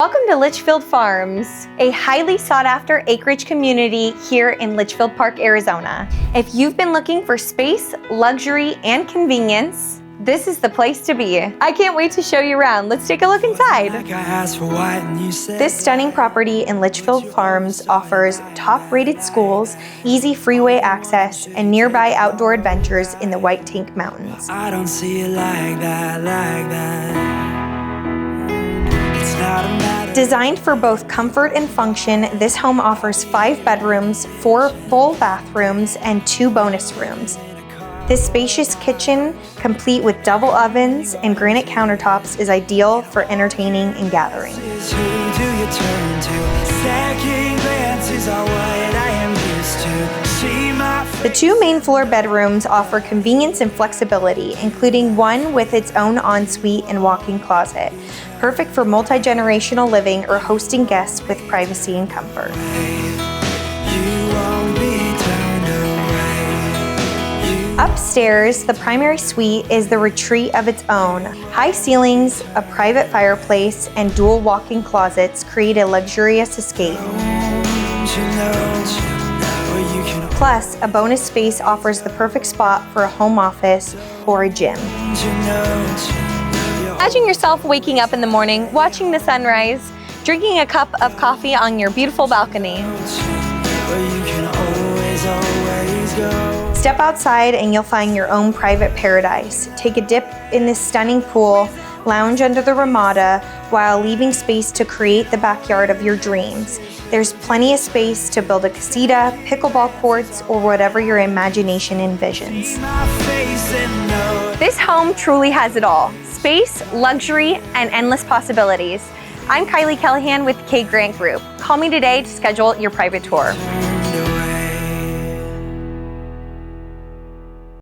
Welcome to Litchfield Farms, a highly sought-after acreage community here in Litchfield Park, Arizona. If you've been looking for space, luxury, and convenience, this is the place to be. I can't wait to show you around. Let's take a look inside. This stunning property in Litchfield Farms offers top-rated schools, easy freeway access, and nearby outdoor adventures in the White Tank Mountains. I don't see it like that. Designed for both comfort and function, this home offers 5 bedrooms, 4 full bathrooms, and 2 bonus rooms. This spacious kitchen, complete with double ovens and granite countertops, is ideal for entertaining and gathering. The 2 main floor bedrooms offer convenience and flexibility, including one with its own ensuite and walk-in closet, perfect for multi-generational living or hosting guests with privacy and comfort. Upstairs, the primary suite is the retreat of its own. High ceilings, a private fireplace, and dual walk-in closets create a luxurious escape. Plus, a bonus space offers the perfect spot for a home office or a gym. Imagine yourself waking up in the morning, watching the sunrise, drinking a cup of coffee on your beautiful balcony. Step outside and you'll find your own private paradise. Take a dip in this stunning pool, lounge under the ramada, while leaving space to create the backyard of your dreams. There's plenty of space to build a casita, pickleball courts, or whatever your imagination envisions. This home truly has it all: space, luxury, and endless possibilities. I'm Kylie Callahan with K Grant Group. Call me today to schedule your private tour.